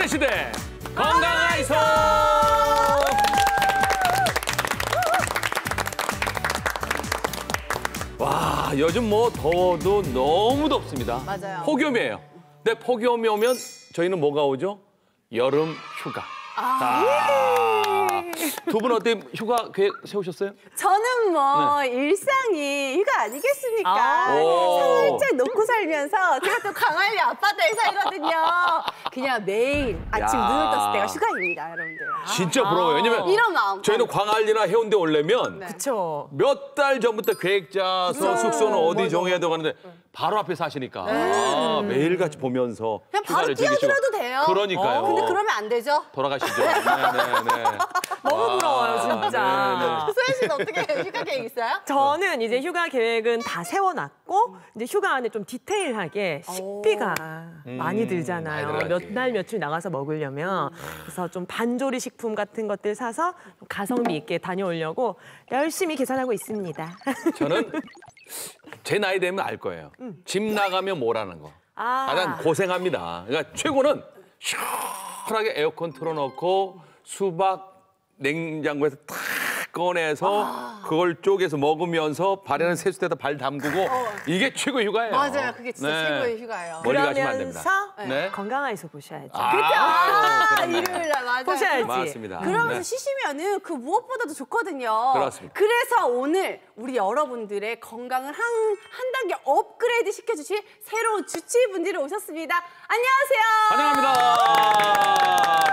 시대 건강하이소. 와, 요즘 뭐 더워도 너무 덥습니다. 맞아요. 폭염이에요. 근데 폭염이 오면 저희는 뭐가 오죠? 여름 휴가. 두 분 어때 휴가 계획 세우셨어요? 저는 뭐 네. 일상이 휴가 아니겠습니까? 오. 살짝 놓고 살면서 제가 또 광안리 앞바다에 살거든요. 그냥 매일 아침 야. 눈을 떴을 때가 휴가입니다, 여러분들. 진짜 부러워요. 왜냐면 이런 마음. 저희는 광안리나 해운대 오려면 네. 그쵸. 몇 달 전부터 계획 짜서 숙소는 어디 정해야 되고 하는데 바로 앞에 사시니까 매일같이 보면서 그냥 바로 휴가를 즐기시고. 뛰어들어도 돼요. 그러니까요. 근데 그러면 안 되죠. 돌아가시죠. 네네네. 너무 부러워요, 진짜. 소연 씨는 어떻게 휴가 계획 있어요? 저는 이제 휴가 계획은 다 세워놨고 이제 휴가 안에 좀 디테일하게 식비가 많이 들잖아요. 많이 들어가지. 몇 날 며칠 나가서 먹으려면. 그래서 좀 반조리 식품 같은 것들 사서 좀 가성비 있게 다녀오려고 열심히 계산하고 있습니다. 저는 제 나이 되면 알 거예요. 집 나가면 뭐라는 거. 가장 고생합니다. 그러니까 최고는 시원하게 에어컨 틀어놓고 수박 냉장고에서 탁 꺼내서 그걸 쪼개서 먹으면서 발에는 세숫대에다 발 담그고 이게 최고 휴가예요. 맞아요. 그게 진짜 네. 최고의 휴가예요. 멀리 가시면 안 됩니다. 그러면서 네. 건강해서 보셔야죠. 그렇네. 일요일 날 맞아요. 보셔야지. 맞습니다. 그러면서 네. 쉬시면은 그 무엇보다도 좋거든요. 그렇습니다. 그래서 오늘 우리 여러분들의 건강을 한 단계 업그레이드 시켜주실 새로운 주치의분들이 오셨습니다. 안녕하세요. 환영합니다.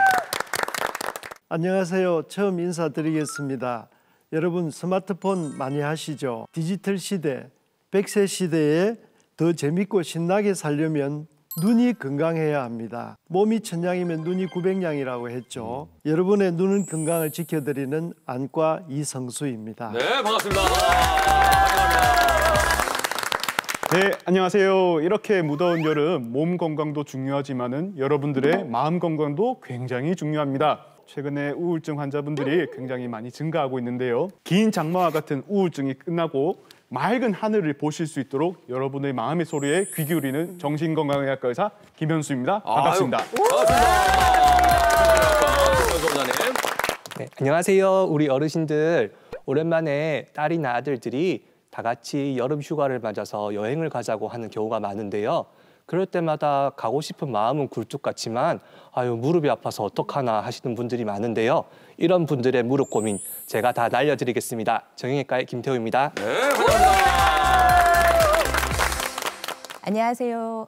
안녕하세요. 처음 인사드리겠습니다. 여러분 스마트폰 많이 하시죠? 디지털 시대, 100세 시대에 더 재밌고 신나게 살려면 눈이 건강해야 합니다. 몸이 천냥이면 눈이 900냥이라고 했죠. 여러분의 눈 건강을 지켜드리는 안과 이성수입니다. 네, 반갑습니다. 환영합니다. 네, 안녕하세요. 이렇게 무더운 여름 몸 건강도 중요하지만은 여러분들의 마음 건강도 굉장히 중요합니다. 최근에 우울증 환자분들이 굉장히 많이 증가하고 있는데요. 긴 장마와 같은 우울증이 끝나고 맑은 하늘을 보실 수 있도록 여러분의 마음의 소리에 귀 기울이는 정신건강의학과 의사 김현수입니다. 반갑습니다. 반갑습니다. 네, 안녕하세요. 우리 어르신들 오랜만에 딸이나 아들들이 다 같이 여름 휴가를 맞아서 여행을 가자고 하는 경우가 많은데요. 그럴 때마다 가고 싶은 마음은 굴뚝 같지만 아유 무릎이 아파서 어떡하나 하시는 분들이 많은데요. 이런 분들의 무릎 고민 제가 다 날려드리겠습니다. 정형외과의 김태우입니다. 네, 반갑습니다. 안녕하세요.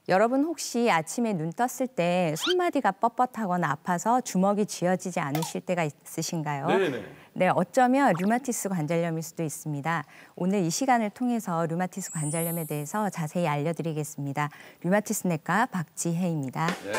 여러분 혹시 아침에 눈 떴을 때 손마디가 뻣뻣하거나 아파서 주먹이 쥐어지지 않으실 때가 있으신가요? 네네. 네, 어쩌면 류마티스 관절염일 수도 있습니다. 오늘 이 시간을 통해서 류마티스 관절염에 대해서 자세히 알려드리겠습니다. 류마티스 내과 박지혜입니다. 네.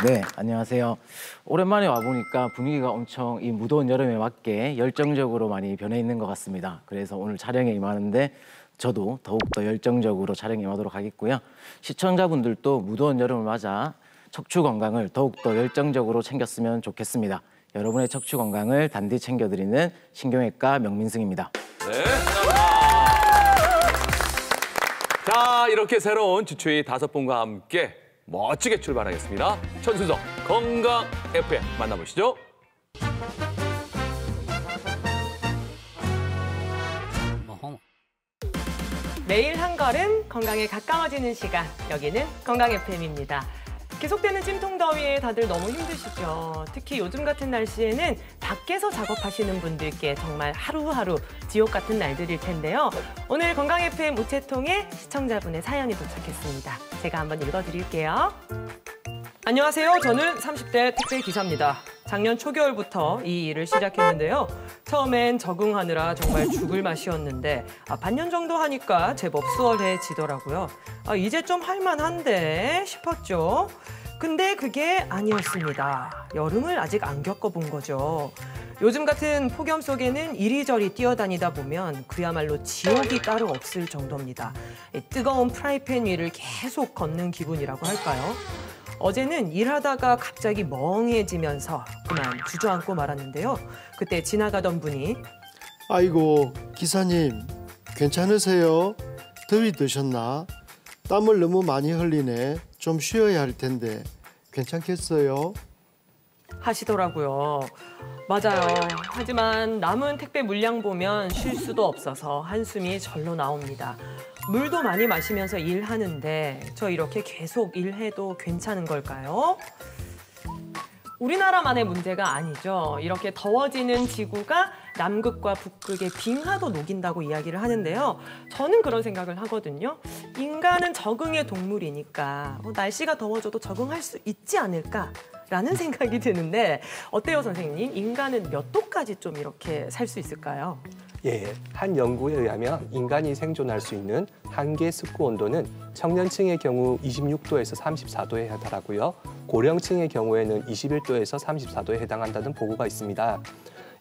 네, 안녕하세요. 오랜만에 와보니까 분위기가 엄청 이 무더운 여름에 맞게 열정적으로 많이 변해 있는 것 같습니다. 그래서 오늘 촬영에 임하는데 저도 더욱더 열정적으로 촬영에 임하도록 하겠고요. 시청자분들도 무더운 여름을 맞아 척추 건강을 더욱더 열정적으로 챙겼으면 좋겠습니다. 여러분의 척추 건강을 단디 챙겨드리는 신경외과 명민승입니다. 네, 감사합니다. 자, 이렇게 새로운 주치의 5분과 함께 멋지게 출발하겠습니다. 첫 순서 건강 FM 만나보시죠. 매일 한 걸음 건강에 가까워지는 시간. 여기는 건강 FM입니다. 계속되는 찜통 더위에 다들 너무 힘드시죠. 특히 요즘 같은 날씨에는 밖에서 작업하시는 분들께 정말 하루하루 지옥 같은 날들일 텐데요. 오늘 건강 FM 우체통에 시청자분의 사연이 도착했습니다. 제가 한번 읽어드릴게요. 안녕하세요. 저는 30대 택배 기사입니다. 작년 초겨울부터 이 일을 시작했는데요. 처음엔 적응하느라 정말 죽을 맛이었는데 반년 정도 하니까 제법 수월해지더라고요. 이제 좀 할만한데 싶었죠. 근데 그게 아니었습니다. 여름을 아직 안 겪어본 거죠. 요즘 같은 폭염 속에는 이리저리 뛰어다니다 보면 그야말로 지옥이 따로 없을 정도입니다. 뜨거운 프라이팬 위를 계속 걷는 기분이라고 할까요? 어제는 일하다가 갑자기 멍해지면서 그만 주저앉고 말았는데요. 그때 지나가던 분이 아이고 기사님 괜찮으세요? 더위 드셨나? 땀을 너무 많이 흘리네. 좀 쉬어야 할 텐데 괜찮겠어요? 하시더라고요. 맞아요. 하지만 남은 택배 물량 보면 쉴 수도 없어서 한숨이 절로 나옵니다. 물도 많이 마시면서 일하는데 저 이렇게 계속 일해도 괜찮은 걸까요? 우리나라만의 문제가 아니죠. 이렇게 더워지는 지구가 남극과 북극의 빙하도 녹인다고 이야기를 하는데요. 저는 그런 생각을 하거든요. 인간은 적응의 동물이니까 날씨가 더워져도 적응할 수 있지 않을까라는 생각이 드는데 어때요, 선생님? 인간은 몇 도까지 좀 이렇게 살 수 있을까요? 예, 한 연구에 의하면 인간이 생존할 수 있는 한계 습구 온도는 청년층의 경우 26도에서 34도에 해당하고요. 고령층의 경우에는 21도에서 34도에 해당한다는 보고가 있습니다.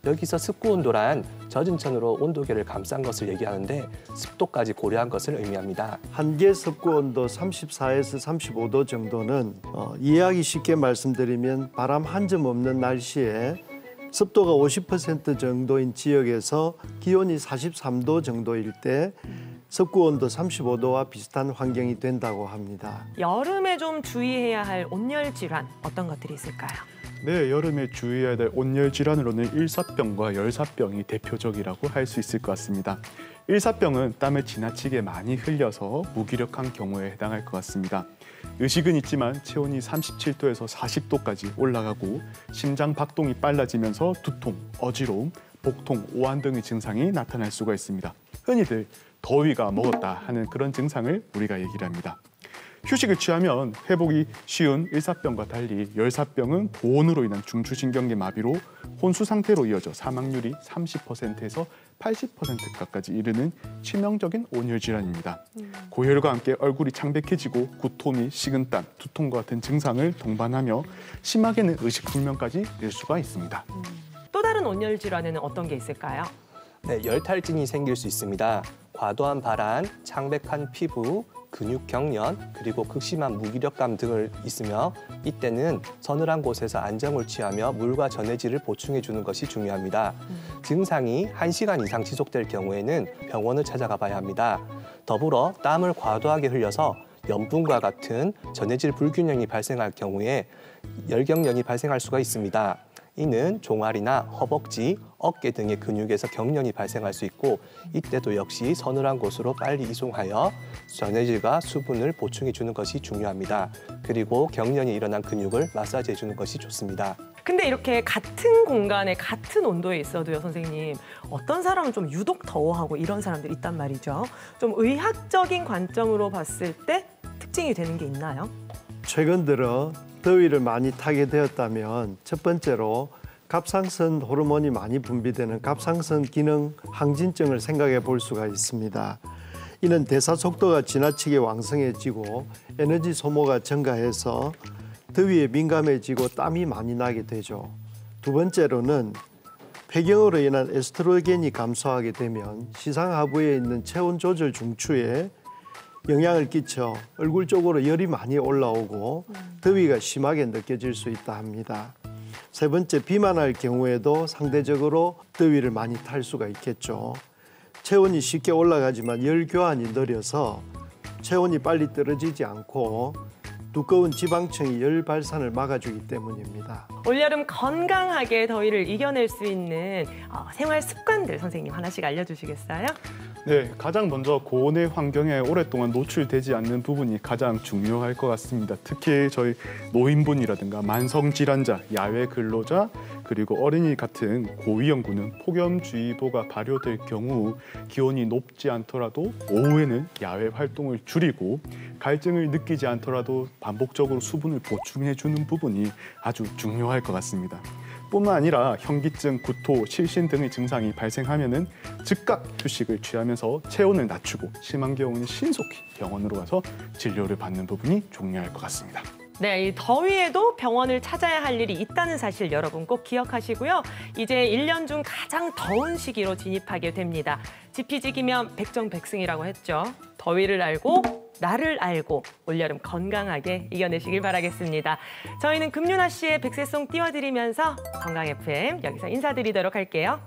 여기서 습구 온도란 젖은 천으로 온도계를 감싼 것을 얘기하는데 습도까지 고려한 것을 의미합니다. 한계 습구 온도 34에서 35도 정도는 이해하기 쉽게 말씀드리면 바람 한 점 없는 날씨에 습도가 50% 정도인 지역에서 기온이 43도 정도일 때 습구 온도 35도와 비슷한 환경이 된다고 합니다. 여름에 좀 주의해야 할 온열 질환 어떤 것들이 있을까요? 네, 여름에 주의해야 될 온열 질환으로는 일사병과 열사병이 대표적이라고 할 수 있을 것 같습니다. 일사병은 땀을 지나치게 많이 흘려서 무기력한 경우에 해당할 것 같습니다. 의식은 있지만 체온이 37도에서 40도까지 올라가고 심장 박동이 빨라지면서 두통, 어지러움, 복통, 오한 등의 증상이 나타날 수가 있습니다. 흔히들 더위가 먹었다 하는 그런 증상을 우리가 얘기를 합니다. 휴식을 취하면 회복이 쉬운 일사병과 달리 열사병은 보온으로 인한 중추신경계 마비로 혼수 상태로 이어져 사망률이 30%에서 80%까지 이르는 치명적인 온열 질환입니다. 고열과 함께 얼굴이 창백해지고 구토 및 식은땀, 두통과 같은 증상을 동반하며 심하게는 의식불명까지 낼 수가 있습니다. 또 다른 온열 질환에는 어떤 게 있을까요? 네, 열탈진이 생길 수 있습니다. 과도한 발한, 창백한 피부, 근육 경련, 그리고 극심한 무기력감 등을 있으며 이때는 서늘한 곳에서 안정을 취하며 물과 전해질을 보충해 주는 것이 중요합니다. 증상이 1시간 이상 지속될 경우에는 병원을 찾아가 봐야 합니다. 더불어 땀을 과도하게 흘려서 염분과 같은 전해질 불균형이 발생할 경우에 열경련이 발생할 수가 있습니다. 이는 종아리나 허벅지, 어깨 등의 근육에서 경련이 발생할 수 있고 이때도 역시 서늘한 곳으로 빨리 이송하여 전해질과 수분을 보충해 주는 것이 중요합니다. 그리고 경련이 일어난 근육을 마사지해 주는 것이 좋습니다. 근데 이렇게 같은 공간에 같은 온도에 있어도요, 선생님, 어떤 사람은 좀 유독 더워하고 이런 사람들이 있단 말이죠. 좀 의학적인 관점으로 봤을 때 특징이 되는 게 있나요? 최근 들어 더위를 많이 타게 되었다면 첫 번째로 갑상선 호르몬이 많이 분비되는 갑상선 기능 항진증을 생각해 볼 수가 있습니다. 이는 대사 속도가 지나치게 왕성해지고 에너지 소모가 증가해서 더위에 민감해지고 땀이 많이 나게 되죠. 두 번째로는 폐경으로 인한 에스트로겐이 감소하게 되면 시상하부에 있는 체온 조절 중추에 영향을 끼쳐 얼굴 쪽으로 열이 많이 올라오고 더위가 심하게 느껴질 수 있다 합니다. 세 번째, 비만할 경우에도 상대적으로 더위를 많이 탈 수가 있겠죠. 체온이 쉽게 올라가지만 열 교환이 느려서 체온이 빨리 떨어지지 않고 두꺼운 지방층이 열 발산을 막아주기 때문입니다. 올여름 건강하게 더위를 이겨낼 수 있는 생활 습관들 선생님 하나씩 알려주시겠어요? 네, 가장 먼저 고온의 환경에 오랫동안 노출되지 않는 부분이 가장 중요할 것 같습니다. 특히 저희 노인분이라든가 만성질환자, 야외 근로자, 그리고 어린이 같은 고위험군은 폭염주의보가 발효될 경우 기온이 높지 않더라도 오후에는 야외 활동을 줄이고 갈증을 느끼지 않더라도 반복적으로 수분을 보충해주는 부분이 아주 중요할 것 같습니다. 뿐만 아니라 현기증, 구토, 실신 등의 증상이 발생하면은 즉각 휴식을 취하면서 체온을 낮추고 심한 경우는 신속히 병원으로 가서 진료를 받는 부분이 중요할 것 같습니다. 네, 이 더위에도 병원을 찾아야 할 일이 있다는 사실 여러분 꼭 기억하시고요. 이제 1년 중 가장 더운 시기로 진입하게 됩니다. 지피지기면 백정백승이라고 했죠. 더위를 알고 나를 알고 올여름 건강하게 이겨내시길 바라겠습니다. 저희는 금윤아 씨의 백세송 띄워드리면서 건강 FM 여기서 인사드리도록 할게요.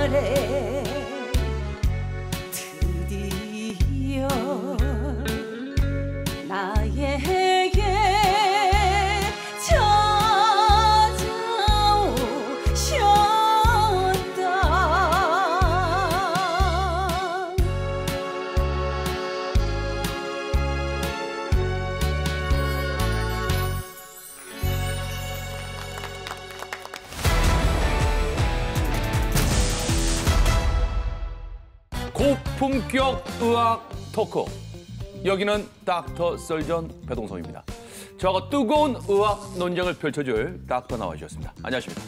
날에 드디어 나에게 찾아오셨다. 고품격 의학 토크. 여기는 닥터 설전 배동성입니다. 저하고 뜨거운 의학 논쟁을 펼쳐줄 닥터 나와주셨습니다. 안녕하십니까?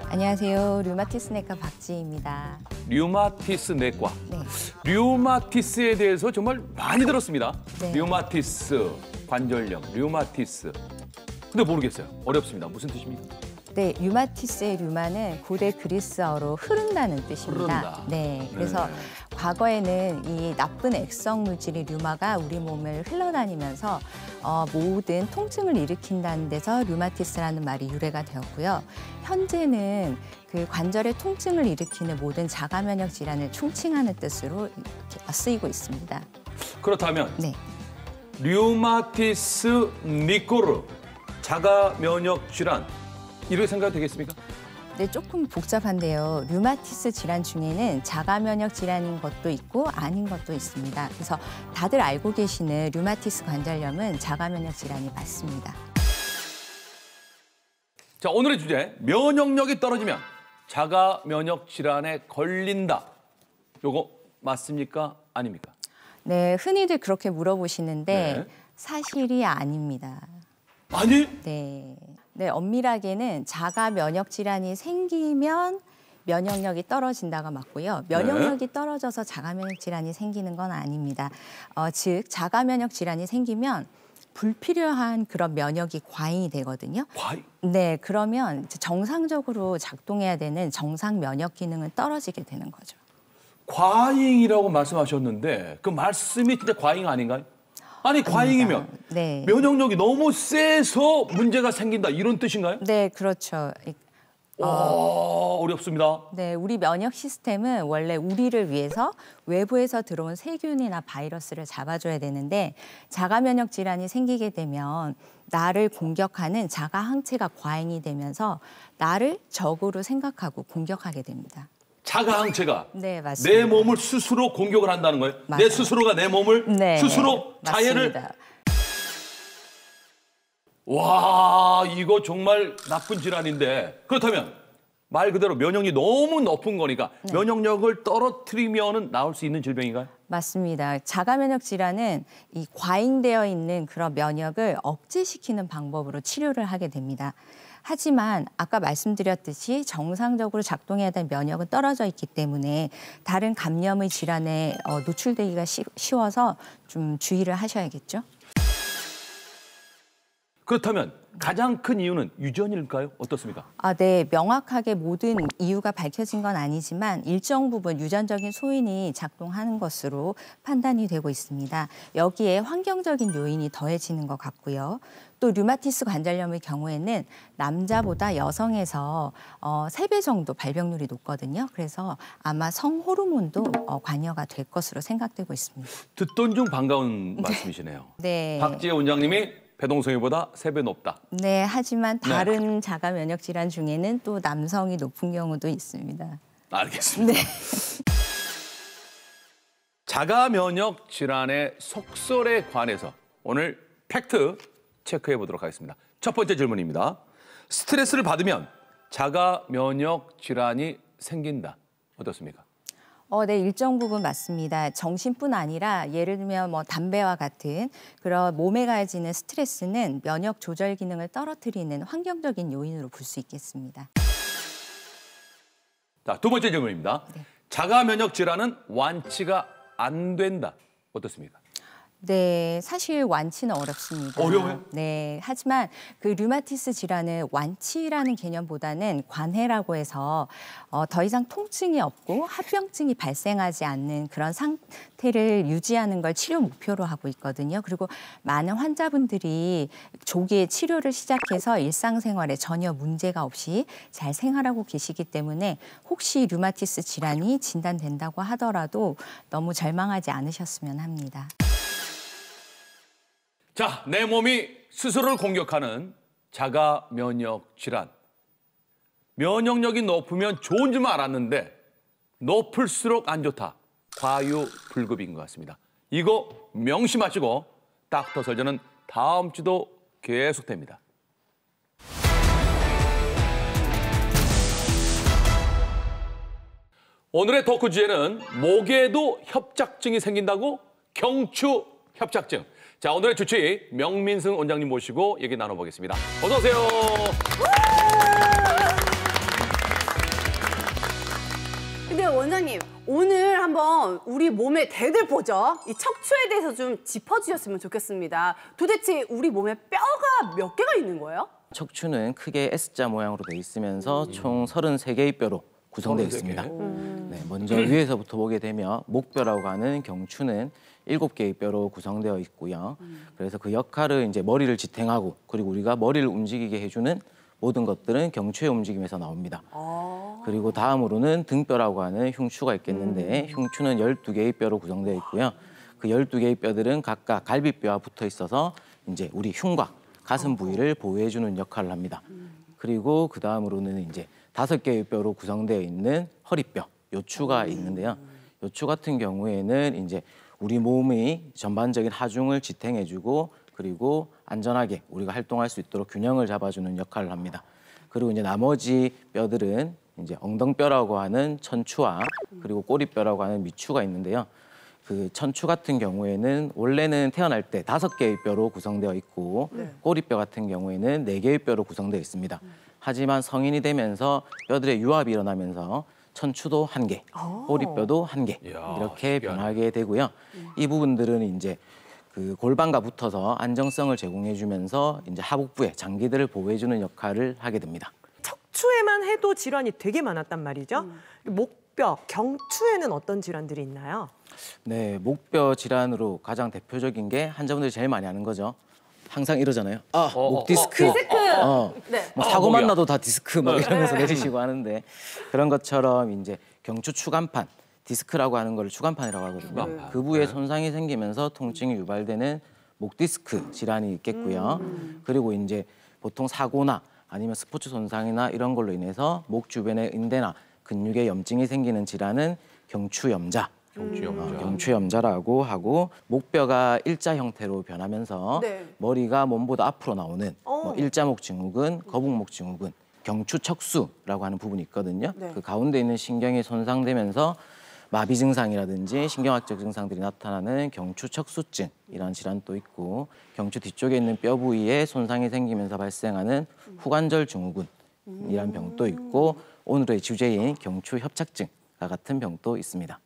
안녕하세요. 류마티스내과 박지희입니다. 류마티스 내과. 네. 류마티스에 대해서 정말 많이 들었습니다. 네. 류마티스, 관절염, 류마티스. 근데 모르겠어요. 어렵습니다. 무슨 뜻입니까? 네, 류마티스의 류마는 고대 그리스어로 흐른다는 뜻입니다. 흐른다. 네, 그래서 네. 과거에는 이 나쁜 액성 물질이 류마가 우리 몸을 흘러다니면서 모든 통증을 일으킨다는 데서 류마티스라는 말이 유래가 되었고요. 현재는 그 관절의 통증을 일으키는 모든 자가 면역 질환을 총칭하는 뜻으로 이렇게 쓰이고 있습니다. 그렇다면 네. 류마티스 니꼬르, 자가 면역 질환, 이렇게 생각이 되겠습니까? 네, 조금 복잡한데요. 류마티스 질환 중에는 자가 면역 질환인 것도 있고 아닌 것도 있습니다. 그래서 다들 알고 계시는 류마티스 관절염은 자가 면역 질환이 맞습니다. 자, 오늘의 주제, 면역력이 떨어지면 자가 면역 질환에 걸린다. 요거 맞습니까? 아닙니까? 네, 흔히들 그렇게 물어보시는데 네. 사실이 아닙니다. 아니? 네. 네, 엄밀하게는 자가 면역 질환이 생기면 면역력이 떨어진다가 맞고요. 면역력이 떨어져서 자가 면역 질환이 생기는 건 아닙니다. 즉 자가 면역 질환이 생기면 불필요한 그런 면역이 과잉이 되거든요. 과잉? 네, 그러면 정상적으로 작동해야 되는 정상 면역 기능은 떨어지게 되는 거죠. 과잉이라고 말씀하셨는데 그 말씀이 진짜 과잉 아닌가요? 아니, 과잉이면 네. 면역력이 너무 세서 문제가 생긴다, 이런 뜻인가요? 네, 그렇죠. 어렵습니다. 네, 우리 면역 시스템은 원래 우리를 위해서 외부에서 들어온 세균이나 바이러스를 잡아줘야 되는데 자가 면역 질환이 생기게 되면 나를 공격하는 자가 항체가 과잉이 되면서 나를 적으로 생각하고 공격하게 됩니다. 자가 항체가 네, 맞습니다. 내 몸을 스스로 공격을 한다는 거예요? 맞아요. 내 스스로가 내 몸을 네, 스스로 자해를. 맞습니다. 와, 이거 정말 나쁜 질환인데. 그렇다면 말 그대로 면역력이 너무 높은 거니까 면역력을 떨어뜨리면은 나올 수 있는 질병인가요? 맞습니다. 자가 면역 질환은 이 과잉되어 있는 그런 면역을 억제시키는 방법으로 치료를 하게 됩니다. 하지만 아까 말씀드렸듯이 정상적으로 작동해야 될 면역은 떨어져 있기 때문에 다른 감염의 질환에 노출되기가 쉬워서 좀 주의를 하셔야겠죠. 그렇다면 가장 큰 이유는 유전일까요? 어떻습니까? 네, 명확하게 모든 이유가 밝혀진 건 아니지만 일정 부분 유전적인 소인이 작동하는 것으로 판단이 되고 있습니다. 여기에 환경적인 요인이 더해지는 것 같고요. 또 류마티스 관절염의 경우에는 남자보다 여성에서 3배 정도 발병률이 높거든요. 그래서 아마 성호르몬도 관여가 될 것으로 생각되고 있습니다. 듣던 중 반가운 말씀이시네요. 네. 박지혜 원장님이 배동성이보다 3배 높다. 네, 하지만 다른 자가 면역 질환 중에는 또 남성이 높은 경우도 있습니다. 알겠습니다. 네. 자가 면역 질환의 속설에 관해서 오늘 팩트 체크해 보도록 하겠습니다. 첫 번째 질문입니다. 스트레스를 받으면 자가 면역 질환이 생긴다. 어떻습니까? 네, 일정 부분 맞습니다. 정신뿐 아니라 예를 들면 담배와 같은 그런 몸에 가해지는 스트레스는 면역 조절 기능을 떨어뜨리는 환경적인 요인으로 볼 수 있겠습니다. 자, 두 번째 질문입니다. 자가 면역 질환은 완치가 안 된다. 어떻습니까? 네, 사실 완치는 어렵습니다. 어려워요? 네, 하지만 그 류마티스 질환은 완치라는 개념보다는 관해라고 해서 더 이상 통증이 없고 합병증이 발생하지 않는 그런 상태를 유지하는 걸 치료 목표로 하고 있거든요. 그리고 많은 환자분들이 조기에 치료를 시작해서 일상생활에 전혀 문제가 없이 잘 생활하고 계시기 때문에 혹시 류마티스 질환이 진단된다고 하더라도 너무 절망하지 않으셨으면 합니다. 자, 내 몸이 스스로를 공격하는 자가 면역 질환. 면역력이 높으면 좋은 줄만 알았는데 높을수록 안 좋다. 과유불급인 것 같습니다. 이거 명심하시고 닥터 설전은 다음 주도 계속됩니다. 오늘의 토크 주제는 목에도 협착증이 생긴다고? 경추 협착증. 자, 오늘의 주치 명민승 원장님 모시고 얘기 나눠보겠습니다. 어서 오세요. 근데 원장님, 오늘 한번 우리 몸의 대들 보죠. 이 척추에 대해서 좀 짚어주셨으면 좋겠습니다. 도대체 우리 몸에 뼈가 몇 개가 있는 거예요? 척추는 크게 S자 모양으로 되어 있으면서 총 33개의 뼈로 구성되어 33개. 있습니다. 네, 먼저 위에서부터 보게 되면 목뼈라고 하는 경추는 7개의 뼈로 구성되어 있고요. 그래서 그 역할을 이제 머리를 지탱하고 그리고 우리가 머리를 움직이게 해주는 모든 것들은 경추의 움직임에서 나옵니다. 그리고 다음으로는 등뼈라고 하는 흉추가 있겠는데 흉추는 12개의 뼈로 구성되어 있고요. 그 12개의 뼈들은 각각 갈비뼈와 붙어 있어서 이제 우리 흉곽, 가슴 부위를 보호해주는 역할을 합니다. 그리고 그 다음으로는 이제 5개의 뼈로 구성되어 있는 허리뼈, 요추가 있는데요. 요추 같은 경우에는 이제 우리 몸의 전반적인 하중을 지탱해주고 그리고 안전하게 우리가 활동할 수 있도록 균형을 잡아주는 역할을 합니다. 그리고 이제 나머지 뼈들은 이제 엉덩뼈라고 하는 천추와 그리고 꼬리뼈라고 하는 미추가 있는데요. 그 천추 같은 경우에는 원래는 태어날 때 5개의 뼈로 구성되어 있고 꼬리뼈 같은 경우에는 4개의 뼈로 구성되어 있습니다. 하지만 성인이 되면서 뼈들의 유합이 일어나면서 천추도 1개, 꼬리뼈도 1개 이렇게 변하게 되고요. 이 부분들은 이제 그 골반과 붙어서 안정성을 제공해주면서 이제 하복부의 장기들을 보호해주는 역할을 하게 됩니다. 척추에만 해도 질환이 되게 많았단 말이죠. 목뼈, 경추에는 어떤 질환들이 있나요? 네, 목뼈 질환으로 가장 대표적인 게 환자분들이 제일 많이 하는 거죠. 항상 이러잖아요. 목 디스크. 디스크. 네. 뭐 사고만 목이야. 나도 다 디스크 막 이러면서 내리시고 하는데 그런 것처럼 이제 경추 추간판, 디스크라고 하는 걸 추간판이라고 하거든요. 추간판. 그 부위에 손상이 생기면서 통증이 유발되는 목 디스크 질환이 있겠고요. 그리고 이제 보통 사고나 아니면 스포츠 손상이나 이런 걸로 인해서 목 주변의 인대나 근육에 염증이 생기는 질환은 경추염자. 경추염자라고 하고 목뼈가 일자 형태로 변하면서 머리가 몸보다 앞으로 나오는 뭐 일자목 증후군, 거북목 증후군, 경추척수라고 하는 부분이 있거든요. 그 가운데 있는 신경이 손상되면서 마비 증상이라든지 신경학적 증상들이 나타나는 경추척수증이라는 질환도 있고 경추 뒤쪽에 있는 뼈 부위에 손상이 생기면서 발생하는 후관절 증후군이라는 병도 있고 오늘의 주제인 경추협착증 같은 병도 있습니다.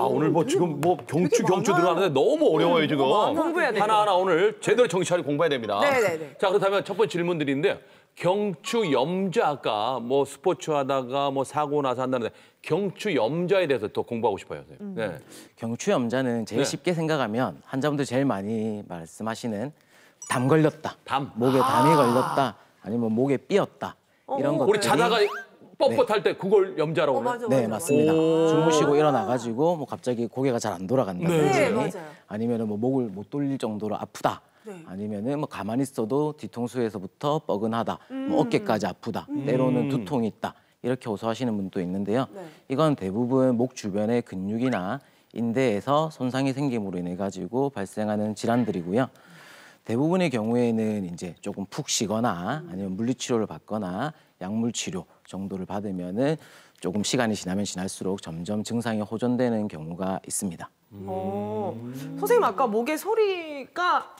오늘 뭐 지금 뭐 경추 들어가는데 너무 어려워요 지금. 공부해야 돼요. 하나하나 오늘 제대로 정신 차리고 공부해야 됩니다. 네네네. 자, 그렇다면 첫 번째 질문 드리는데요. 경추염자 아까 뭐 스포츠 하다가 뭐 사고 나서 한다는데 경추염자에 대해서 더 공부하고 싶어요. 선생님. 네. 경추염자는 제일 쉽게 생각하면 환자분들 제일 많이 말씀하시는 담 걸렸다, 목에 담이 걸렸다, 아니면 목에 삐었다 이런 것들이 우리 자다가 뻣뻣할 때 그걸 염자라고 그래요? 네, 맞습니다. 주무시고 일어나가지고 뭐 갑자기 고개가 잘 안 돌아간다든지 네, 맞아요. 아니면 뭐 목을 못 돌릴 정도로 아프다. 아니면은 뭐 가만히 있어도 뒤통수에서부터 뻐근하다, 뭐 어깨까지 아프다, 때로는 두통이 있다 이렇게 호소하시는 분도 있는데요. 이건 대부분 목 주변의 근육이나 인대에서 손상이 생김으로 인해 가지고 발생하는 질환들이고요. 대부분의 경우에는 이제 조금 푹 쉬거나 아니면 물리치료를 받거나 약물 치료 정도를 받으면은 조금 시간이 지나면 지날수록 점점 증상이 호전되는 경우가 있습니다. 선생님 아까 목에 소리가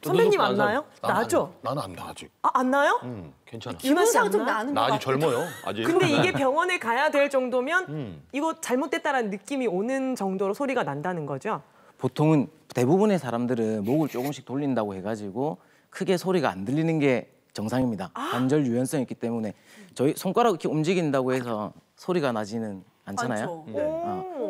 선배님 안 나요? 나죠? 나는 안 나 아직. 안 나요? 괜찮아. 기분상 좀 나는 나 것 아직 같아요. 젊어요. 아직. 근데 이게 병원에 가야 될 정도면 이거 잘못됐다라는 느낌이 오는 정도로 소리가 난다는 거죠? 보통은 대부분의 사람들은 목을 조금씩 돌린다고 해가지고 크게 소리가 안 들리는 게 정상입니다. 관절 유연성이 있기 때문에 저희 손가락 이렇게 움직인다고 해서 소리가 나지는 않잖아요.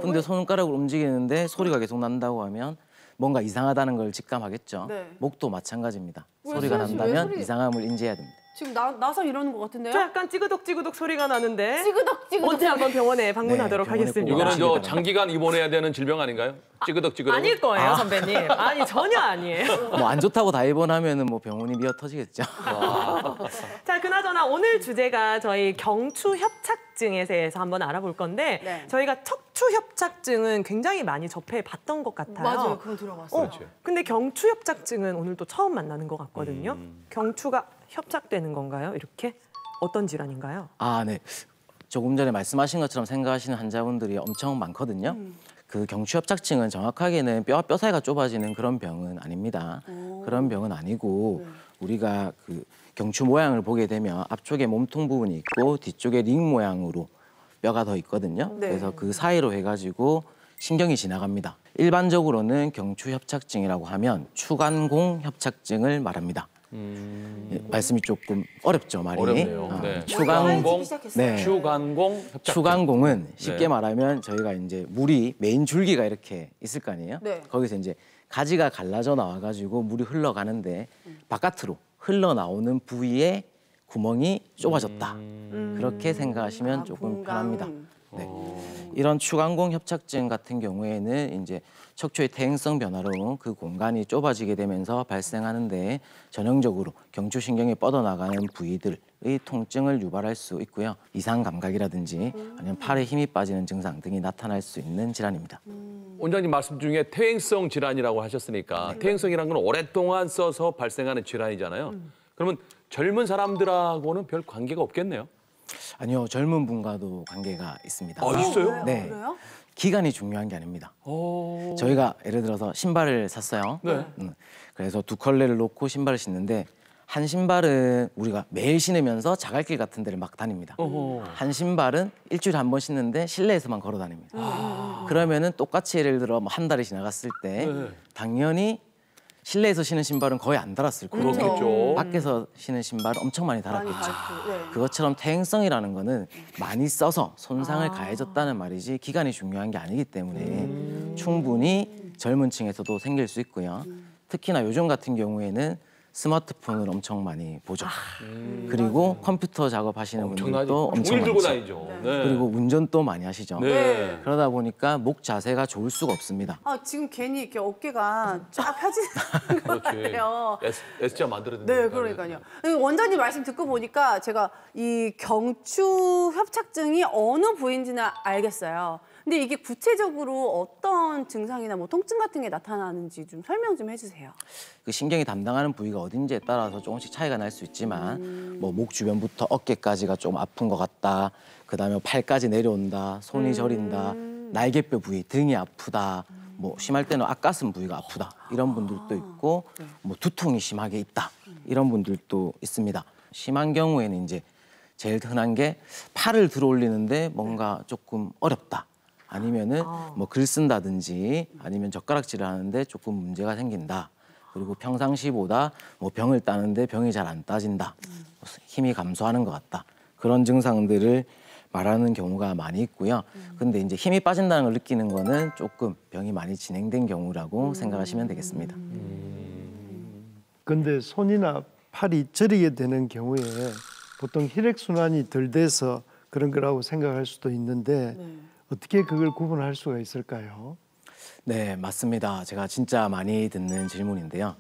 근데 손가락을 움직이는데 소리가 계속 난다고 하면 뭔가 이상하다는 걸 직감하겠죠. 네. 목도 마찬가지입니다. 왜 소리가 소리- 왜 난다면 소리- 이상함을 인지해야 됩니다. 지금 나서 이러는 것 같은데요? 저 약간 찌그덕 소리가 나는데 찌그덕. 언제 한번 병원에 방문하도록 병원에 하겠습니다. 꼭 이거는 저 바랍니다. 장기간 입원해야 되는 질병 아닌가요? 찌그덕. 아닐 거예요, 선배님. 아니, 전혀 아니에요. 뭐 안 좋다고 다 입원하면은 뭐 병원이 미어 터지겠죠. 자, 그나저나 오늘 주제가 저희 경추협착증에 대해서 한번 알아볼 건데 네. 저희가 척추협착증은 굉장히 많이 접해봤던 것 같아요. 맞아요. 그건 들어봤어요. 근데 경추협착증은 오늘 또 처음 만나는 것 같거든요. 경추가 협착되는 건가요? 이렇게? 어떤 질환인가요? 아, 네. 조금 전에 말씀하신 것처럼 생각하시는 환자분들이 엄청 많거든요. 그 경추협착증은 정확하게는 뼈와 뼈 사이가 좁아지는 그런 병은 아닙니다. 그런 병은 아니고 우리가 그 경추 모양을 보게 되면 앞쪽에 몸통 부분이 있고 뒤쪽에 링 모양으로 뼈가 더 있거든요. 네. 그래서 그 사이로 해가지고 신경이 지나갑니다. 일반적으로는 경추협착증이라고 하면 추간공 협착증을 말합니다. 예, 말씀이 조금 어렵죠, 말이. 어렵네요. 네. 추간공, 네. 추간공 협착증. 추간공은 쉽게 네. 말하면 저희가 이제 물이 메인 줄기가 이렇게 있을 거 아니에요? 네. 거기서 이제 가지가 갈라져 나와가지고 물이 흘러가는데 바깥으로 흘러나오는 부위에 구멍이 좁아졌다. 그렇게 생각하시면 조금 편합니다. 네. 이런 추간공 협착증 같은 경우에는 이제 척추의 퇴행성 변화로 그 공간이 좁아지게 되면서 발생하는데 전형적으로 경추신경이 뻗어나가는 부위들의 통증을 유발할 수 있고요. 이상 감각이라든지 아니면 팔에 힘이 빠지는 증상 등이 나타날 수 있는 질환입니다. 원장님 말씀 중에 퇴행성 질환이라고 하셨으니까 퇴행성이라는 건 오랫동안 써서 발생하는 질환이잖아요. 그러면 젊은 사람들하고는 별 관계가 없겠네요. 아니요, 젊은 분과도 관계가 있습니다. 있어요? 네. 그래요? 기간이 중요한 게 아닙니다. 오. 저희가 예를 들어서 신발을 샀어요. 네. 그래서 두 컬레를 놓고 신발을 신는데 한 신발은 우리가 매일 신으면서 자갈길 같은 데를 막 다닙니다. 한 신발은 일주일에 한 번 신는데 실내에서만 걸어 다닙니다. 그러면은 똑같이 예를 들어 뭐 한 달이 지나갔을 때 네. 당연히 실내에서 신은 신발은 거의 안 달았을 거예요. 그렇겠죠. 밖에서 신은 신발은 엄청 많이 달았겠죠. 네. 그것처럼 퇴행성이라는 거는 많이 써서 손상을 가해졌다는 말이지 기간이 중요한 게 아니기 때문에 충분히 젊은 층에서도 생길 수 있고요. 특히나 요즘 같은 경우에는 스마트폰을 엄청 많이 보죠. 그리고 컴퓨터 작업하시는 분들도 엄청 종일 들고 많죠. 다니죠. 네. 그리고 운전도 많이 하시죠. 네. 그러다 보니까 목 자세가 좋을 수가 없습니다. 지금 괜히 이렇게 어깨가 쫙 펴지는 것 같아요. S자 만들어야 네, 되니까. 그러니까요. 원장님 말씀 듣고 보니까 제가 이 경추 협착증이 어느 부위인지는 알겠어요. 근데 이게 구체적으로 어떤 증상이나 뭐 통증 같은 게 나타나는지 좀 설명 좀 해주세요. 그 신경이 담당하는 부위가 어딘지에 따라서 조금씩 차이가 날 수 있지만 뭐 목 주변부터 어깨까지가 좀 아픈 것 같다. 그다음에 팔까지 내려온다. 손이 저린다. 날개뼈 부위, 등이 아프다. 뭐 심할 때는 앞가슴 부위가 아프다. 이런 분들도 있고 뭐 두통이 심하게 있다. 이런 분들도 있습니다. 심한 경우에는 이제 제일 흔한 게 팔을 들어 올리는데 뭔가 조금 어렵다. 아니면은 뭐 글 쓴다든지 아니면 젓가락질을 하는데 조금 문제가 생긴다. 그리고 평상시보다 뭐 병을 따는데 병이 잘 안 따진다. 힘이 감소하는 것 같다. 그런 증상들을 말하는 경우가 많이 있고요. 근데 이제 힘이 빠진다는 걸 느끼는 거는 조금 병이 많이 진행된 경우라고 생각하시면 되겠습니다. 근데 손이나 팔이 저리게 되는 경우에 보통 혈액순환이 덜 돼서 그런 거라고 생각할 수도 있는데 어떻게 그걸 구분할 수가 있을까요? 네, 맞습니다. 제가 진짜 많이 듣는 질문인데요.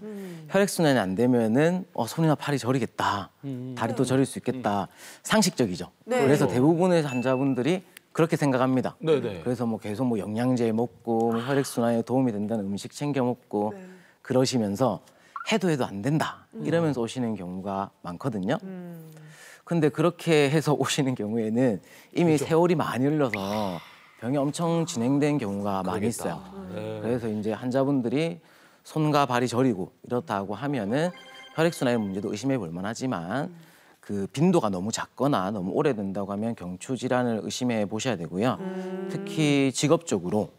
혈액순환이 안 되면은 손이나 팔이 저리겠다. 다리도 저릴 수 있겠다. 상식적이죠. 네. 그래서 대부분의 환자분들이 그렇게 생각합니다. 네네. 그래서 뭐 계속 뭐 영양제 먹고 뭐 혈액순환에 도움이 된다는 음식 챙겨 먹고 그러시면서 해도 안 된다. 이러면서 오시는 경우가 많거든요. 근데 그렇게 해서 오시는 경우에는 이미 세월이 많이 흘러서 병이 엄청 진행된 경우가 많이 있어요. 그래서 이제 환자분들이 손과 발이 저리고 이렇다고 하면은 혈액순환의 문제도 의심해 볼 만하지만 그 빈도가 너무 작거나 너무 오래된다고 하면 경추 질환을 의심해 보셔야 되고요. 특히 직업적으로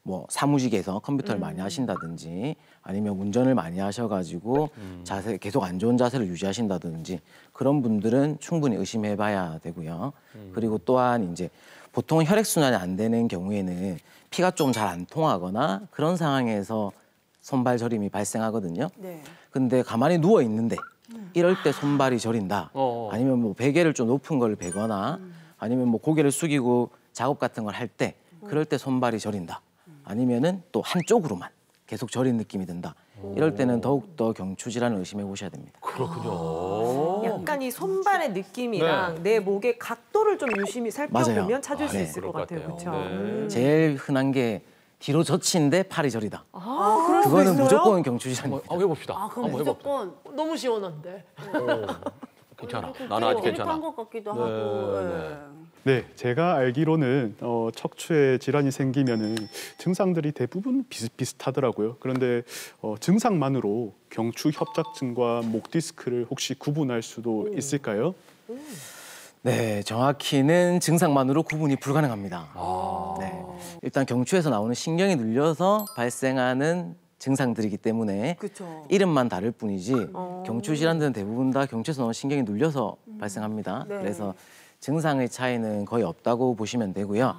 뭐 사무직에서 컴퓨터를 많이 하신다든지 아니면 운전을 많이 하셔가지고 자세 계속 안 좋은 자세를 유지하신다든지 그런 분들은 충분히 의심해봐야 되고요. 그리고 또한 이제 보통 혈액 순환이 안 되는 경우에는 피가 좀 잘 안 통하거나 그런 상황에서 손발 저림이 발생하거든요. 네. 근데 가만히 누워 있는데 이럴 때 손발이 저린다. 아니면 뭐 베개를 좀 높은 걸 베거나 아니면 뭐 고개를 숙이고 작업 같은 걸 할 때 그럴 때 손발이 저린다. 아니면은 또 한쪽으로만 계속 저린 느낌이 든다. 이럴 때는 더욱더 경추 질환을 의심해 보셔야 됩니다. 그렇군요. 약간 이 손발의 느낌이랑 내 목의 각도를 좀 유심히 살펴보면 맞아요. 찾을 수 네. 있을 것 같아요. 그럴 것 그렇죠? 같아요. 네. 제일 흔한 게 뒤로 젖히는데 팔이 저리다. 그럴 수도 그거는 있어요? 무조건 경추 질환입니다. 한번 해봅시다. 아, 그럼 한번 해볼까? 무조건 너무 시원한데. 괜찮아. 나는 아직 괜찮아. 한 것 같기도 하고. 예. 네, 제가 알기로는 척추에 질환이 생기면은 증상들이 대부분 비슷비슷하더라고요. 그런데 증상만으로 경추 협착증과 목 디스크를 혹시 구분할 수도 있을까요? 네, 정확히는 증상만으로 구분이 불가능합니다. 네. 일단 경추에서 나오는 신경이 눌려서 발생하는 증상들이기 때문에 그렇죠. 이름만 다를 뿐이지 경추 질환들은 대부분 다 경추에서 나오는 신경이 눌려서 발생합니다. 네. 그래서 증상의 차이는 거의 없다고 보시면 되고요.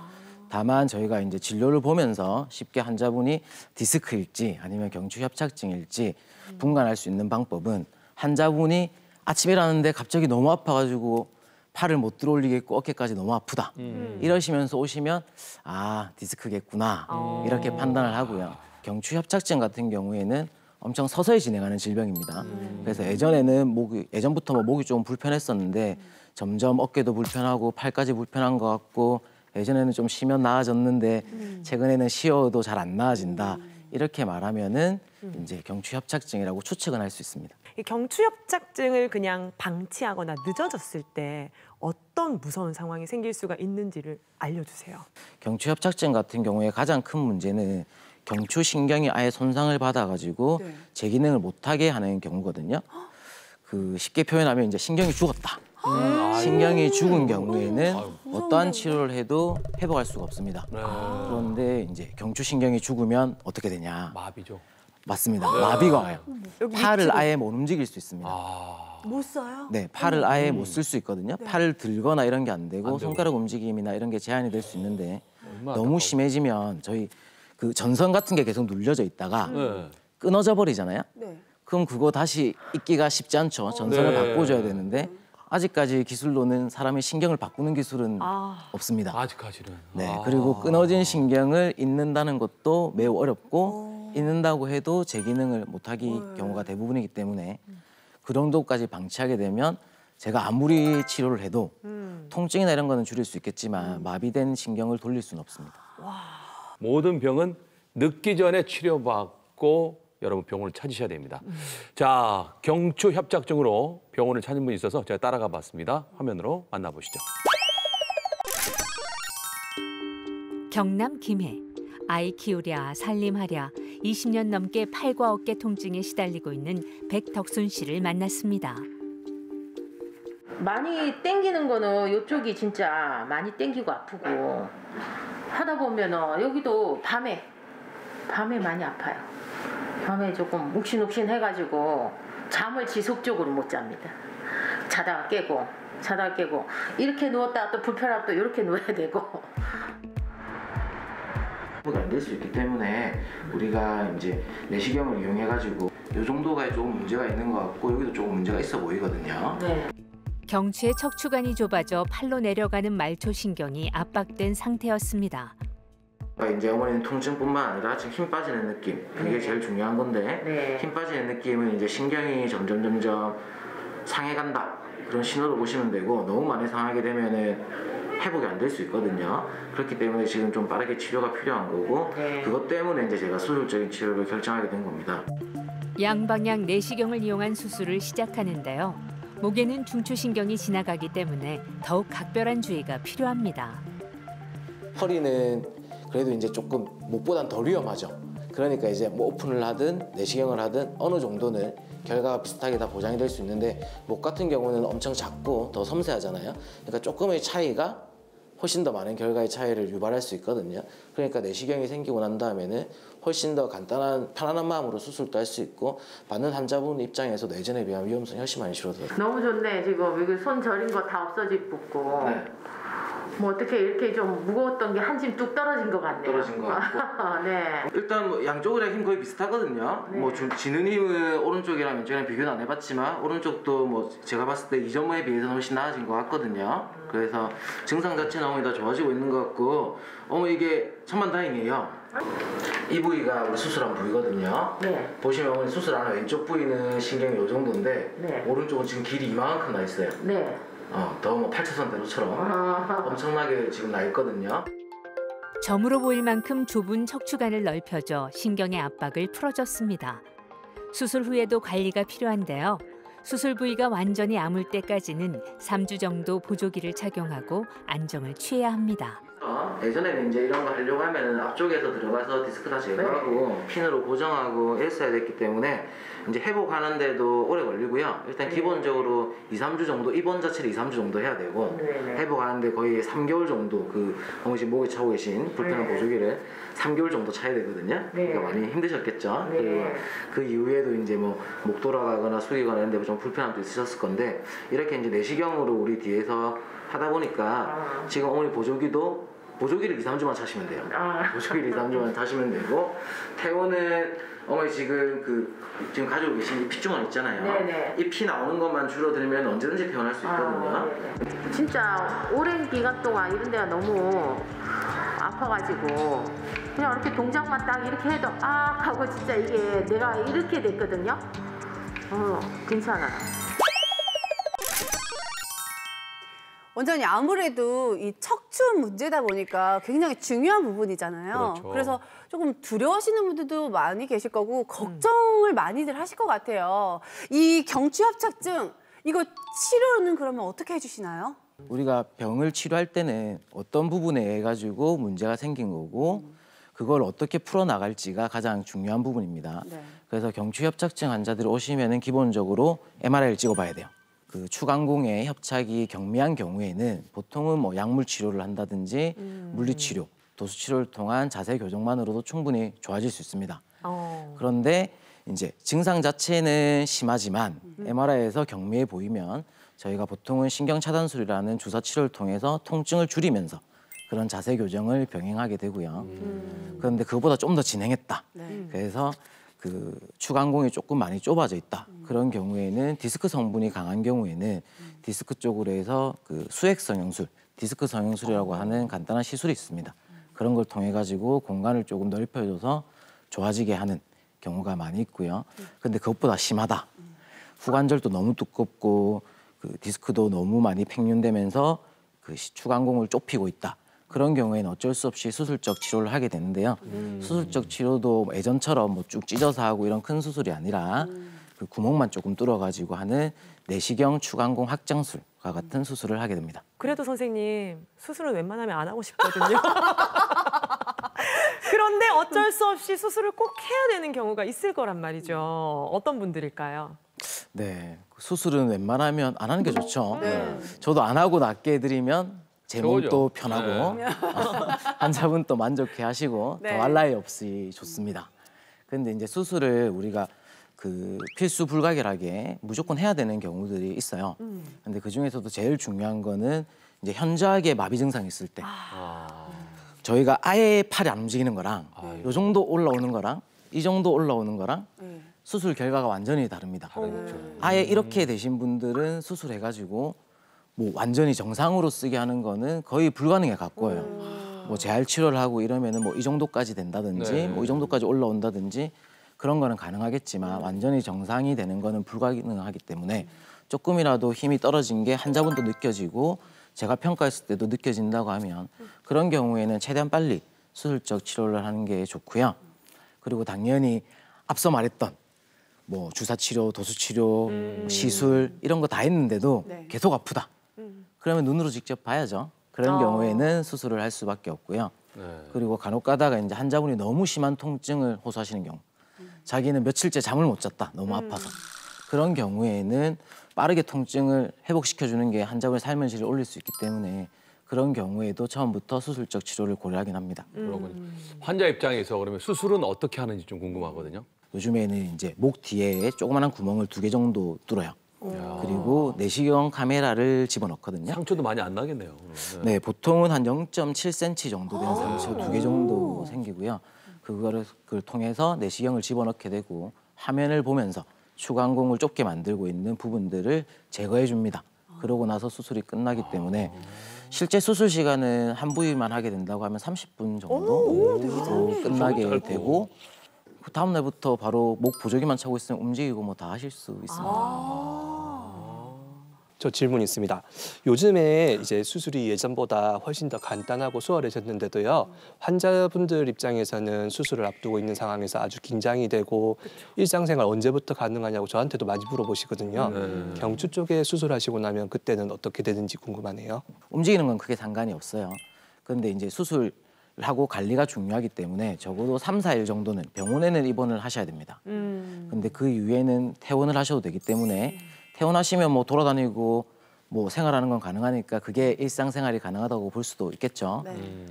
다만 저희가 이제 진료를 보면서 쉽게 환자분이 디스크일지 아니면 경추 협착증일지 분간할 수 있는 방법은 환자분이 아침에 일어났는데 갑자기 너무 아파가지고 팔을 못 들어올리겠고 어깨까지 너무 아프다. 이러시면서 오시면 아 디스크겠구나 이렇게 판단을 하고요. 경추 협착증 같은 경우에는 엄청 서서히 진행하는 질병입니다. 그래서 예전부터 뭐 목이 좀 불편했었는데 점점 어깨도 불편하고 팔까지 불편한 것 같고 예전에는 좀 쉬면 나아졌는데 최근에는 쉬어도 잘 안 나아진다. 이렇게 말하면은 이제 경추 협착증이라고 추측은 할 수 있습니다. 이 경추 협착증을 그냥 방치하거나 늦어졌을 때 어떤 무서운 상황이 생길 수가 있는지를 알려주세요. 경추 협착증 같은 경우에 가장 큰 문제는 경추 신경이 아예 손상을 받아가지고 네. 제 기능을 못하게 하는 경우거든요. 그 쉽게 표현하면 이제 신경이 죽었다. 신경이 죽은 경우에는 어떠한 치료를 해도 회복할 수가 없습니다. 그런데 이제 경추 신경이 죽으면 어떻게 되냐? 마비죠. 맞습니다. 마비가 와요. 팔을 아예 못 움직일 수 있습니다. 못 써요? 네, 팔을 아예 못 쓸 수 있거든요. 팔을 들거나 이런 게 안 되고 손가락 움직임이나 이런 게 제한이 될 수 있는데 너무 심해지면 저희 그 전선 같은 게 계속 눌려져 있다가 끊어져 버리잖아요. 네. 그럼 그거 다시 잊기가 쉽지 않죠. 전선을 네. 바꿔줘야 되는데 아직까지 기술로는 사람의 신경을 바꾸는 기술은 없습니다. 아직까지는. 네, 그리고 끊어진 신경을 잊는다는 것도 매우 어렵고 잊는다고 해도 제 기능을 못하기 경우가 대부분이기 때문에 그 정도까지 방치하게 되면 제가 아무리 치료를 해도 통증이나 이런 거는 줄일 수 있겠지만 마비된 신경을 돌릴 수는 없습니다. 모든 병은 늦기 전에 치료받고 여러분 병원을 찾으셔야 됩니다. 자, 경추 협착증으로 병원을 찾은 분이 있어서 제가 따라가 봤습니다. 화면으로 만나보시죠. 경남 김해. 아이 키우랴 살림하랴 20년 넘게 팔과 어깨 통증에 시달리고 있는 백덕순 씨를 만났습니다. 많이 땡기는 거는 이쪽이 진짜 많이 땡기고 아프고 하다 보면 여기도 밤에 많이 아파요. 밤에 조금 욱신욱신 해가지고 잠을 지속적으로 못 잡니다. 자다가 깨고 이렇게 누웠다가 또 불편하면 또 이렇게 누워야 되고. 안 될 수 있기 때문에 우리가 이제 내시경을 이용해가지고 이 정도가 조금 문제가 있는 것 같고 여기도 조금 문제가 있어 보이거든요. 네. 경추의 척추관이 좁아져 팔로 내려가는 말초신경이 압박된 상태였습니다. 이제 어머니는 통증뿐만 아니라 지금 힘 빠지는 느낌 그게 제일 중요한 건데 힘 빠지는 느낌은 이제 신경이 점점 상해간다 그런 신호로 보시면 되고 너무 많이 상하게 되면은 회복이 안 될 수 있거든요. 그렇기 때문에 지금 좀 빠르게 치료가 필요한 거고 그것 때문에 이제 제가 수술적인 치료를 결정하게 된 겁니다. 양방향 내시경을 이용한 수술을 시작하는데요. 목에는 중추신경이 지나가기 때문에 더욱 각별한 주의가 필요합니다. 허리는 그래도 이제 조금 목보단 덜 위험하죠. 그러니까 이제 뭐 오픈을 하든 내시경을 하든 어느 정도는 결과가 비슷하게 다 보장이 될 수 있는데 목 같은 경우는 엄청 작고 더 섬세하잖아요. 그러니까 조금의 차이가 훨씬 더 많은 결과의 차이를 유발할 수 있거든요. 그러니까 내시경이 생기고 난 다음에는 훨씬 더 간단한 편안한 마음으로 수술도 할 수 있고 받는 환자분 입장에서도 예전에 비하면 위험성이 훨씬 많이 줄어들어요. 너무 좋네. 지금 이거 손 저린 거 다 없어지고 네. 뭐 어떻게 이렇게 좀 무거웠던 게 한 짐 뚝 떨어진 것 같네요. 떨어진 것 같고. 네. 일단 뭐 양쪽이랑 힘 거의 비슷하거든요. 네. 뭐 지는 힘은 오른쪽이랑 왼쪽이랑 비교는 안 해봤지만 오른쪽도 뭐 제가 봤을 때 이전에 비해서는 훨씬 나아진 것 같거든요. 그래서 증상 자체는 어머니 다 좋아지고 있는 것 같고 이게 천만다행이에요. 이 부위가 우리 수술한 부위거든요. 네. 보시면 어머니 수술하는 왼쪽 부위는 신경이 이 정도인데 네. 오른쪽은 지금 길이 이만큼 나 있어요. 네. 더 뭐 8차선 대로처럼 엄청나게 지금 나 있거든요. 점으로 보일 만큼 좁은 척추관을 넓혀줘 신경의 압박을 풀어줬습니다. 수술 후에도 관리가 필요한데요. 수술 부위가 완전히 아물 때까지는 3주 정도 보조기를 착용하고 안정을 취해야 합니다. 예전에는 이제 이런 거 하려고 하면은 앞쪽에서 들어가서 디스크 다 제거하고 핀으로 고정하고 했어야 됐기 때문에 이제 회복하는데도 오래 걸리고요. 일단 기본적으로 2-3주 정도 입원 자체를 2-3주 정도 해야 되고 회복하는데 거의 3개월 정도 어머니 지금 목에 차고 계신 불편한 보조기를 3개월 정도 차야 되거든요. 그러니까 많이 힘드셨겠죠. 그리고 그 이후에도 이제 뭐 목 돌아가거나 숙이거나 이런 데 좀 불편함도 있으셨을 건데 이렇게 이제 내시경으로 우리 뒤에서 하다 보니까 지금 어머니 보조기를 2-3주만 차시면 돼요. 보조기를 2-3주만 차시면 되고 태우는 어머니 지금 지금 가지고 계신 이 핏주머니 있잖아요. 네네. 이 피 나오는 것만 줄어들면 언제든지 태어날 수 있거든요. 진짜 오랜 기간 동안 이런 데가 너무 아파가지고 그냥 이렇게 동작만 딱 이렇게 해도 하고 진짜 이게 내가 이렇게 됐거든요. 괜찮아요. 원장님 아무래도 이 척추 문제다 보니까 굉장히 중요한 부분이잖아요. 그렇죠. 그래서 조금 두려워하시는 분들도 많이 계실 거고 걱정을 많이들 하실 것 같아요. 이 경추협착증 이거 치료는 그러면 어떻게 해주시나요? 우리가 병을 치료할 때는 어떤 부분에 의해 가지고 문제가 생긴 거고 그걸 어떻게 풀어나갈지가 가장 중요한 부분입니다. 네. 그래서 경추협착증 환자들이 오시면은 기본적으로 MRI를 찍어봐야 돼요. 그 추간공의 협착이 경미한 경우에는 보통은 뭐 약물 치료를 한다든지 물리치료, 도수치료를 통한 자세 교정만으로도 충분히 좋아질 수 있습니다. 그런데 이제 증상 자체는 심하지만 MRI에서 경미해 보이면 저희가 보통은 신경차단술이라는 주사 치료를 통해서 통증을 줄이면서 그런 자세 교정을 병행하게 되고요. 그런데 그것보다 좀 더 진행했다. 그래서 그 추간공이 조금 많이 좁아져 있다. 그런 경우에는 디스크 성분이 강한 경우에는 디스크 쪽으로 해서 그 수액 성형술, 디스크 성형술이라고 하는 간단한 시술이 있습니다. 그런 걸 통해 가지고 공간을 조금 넓혀줘서 좋아지게 하는 경우가 많이 있고요. 근데 그것보다 심하다. 후관절도 너무 두껍고 그 디스크도 너무 많이 팽윤되면서 그 추간공을 좁히고 있다. 그런 경우에는 어쩔 수 없이 수술적 치료를 하게 되는데요. 수술적 치료도 예전처럼 뭐 쭉 찢어서 하고 이런 큰 수술이 아니라 그 구멍만 조금 뚫어가지고 하는 내시경 추간공 확장술과 같은 수술을 하게 됩니다. 그래도 선생님 수술은 웬만하면 안 하고 싶거든요. 그런데 어쩔 수 없이 수술을 꼭 해야 되는 경우가 있을 거란 말이죠. 어떤 분들일까요? 네, 수술은 웬만하면 안 하는 게 좋죠. 저도 안 하고 낫게 해드리면 제 몸도 편하고 환자분 또 만족해 하시고 더 할 나위 없이 좋습니다. 근데 이제 수술을 우리가 그 필수 불가결하게 무조건 해야 되는 경우들이 있어요. 근데 그 중에서도 제일 중요한 거는 이제 현저하게 마비 증상이 있을 때 저희가 아예 팔이 안 움직이는 거랑 요 정도 올라오는 거랑 이 정도 올라오는 거랑 수술 결과가 완전히 다릅니다. 아예 이렇게 되신 분들은 수술해가지고 뭐 완전히 정상으로 쓰게 하는 거는 거의 불가능에 가까워요. 뭐 재활 치료를 하고 이러면은 뭐 이 정도까지 된다든지 뭐 이 정도까지 올라온다든지 그런 거는 가능하겠지만 완전히 정상이 되는 거는 불가능하기 때문에 조금이라도 힘이 떨어진 게 환자분도 느껴지고 제가 평가했을 때도 느껴진다고 하면 그런 경우에는 최대한 빨리 수술적 치료를 하는 게 좋고요. 그리고 당연히 앞서 말했던 뭐 주사 치료, 도수 치료, 시술 이런 거 다 했는데도 계속 아프다. 그러면 눈으로 직접 봐야죠. 그런 경우에는 수술을 할 수밖에 없고요. 그리고 간혹 가다가 이제 환자분이 너무 심한 통증을 호소하시는 경우, 자기는 며칠째 잠을 못 잤다, 너무 아파서. 그런 경우에는 빠르게 통증을 회복시켜주는 게 환자분의 삶의 질을 올릴 수 있기 때문에 그런 경우에도 처음부터 수술적 치료를 고려하긴 합니다. 그러군요. 환자 입장에서 그러면 수술은 어떻게 하는지 좀 궁금하거든요. 요즘에는 이제 목 뒤에 조그마한 구멍을 2개 정도 뚫어요. 그리고 내시경 카메라를 집어넣거든요. 상처도 많이 안 나겠네요. 네, 보통은 한 0.7cm 정도 되는 상처 2개 정도 생기고요. 그걸 통해서 내시경을 집어넣게 되고 화면을 보면서 추간공을 좁게 만들고 있는 부분들을 제거해 줍니다. 그러고 나서 수술이 끝나기 때문에 실제 수술 시간은 한 부위만 하게 된다고 하면 30분 정도 끝나게 되고 그 다음 날부터 바로 목 보조기만 차고 있으면 움직이고 뭐 다 하실 수 있습니다. 저 질문 있습니다. 요즘에 이제 수술이 예전보다 훨씬 더 간단하고 수월해졌는데도요. 환자분들 입장에서는 수술을 앞두고 있는 상황에서 아주 긴장이 되고 일상생활 언제부터 가능하냐고 저한테도 많이 물어보시거든요. 경추 쪽에 수술하시고 나면 그때는 어떻게 되는지 궁금하네요. 움직이는 건 크게 상관이 없어요. 그런데 이제 수술하고 관리가 중요하기 때문에 적어도 3, 4일 정도는 병원에는 입원을 하셔야 됩니다. 근데 그 이후에는 퇴원을 하셔도 되기 때문에 퇴원하시면 뭐 돌아다니고 뭐 생활하는 건 가능하니까 그게 일상생활이 가능하다고 볼 수도 있겠죠.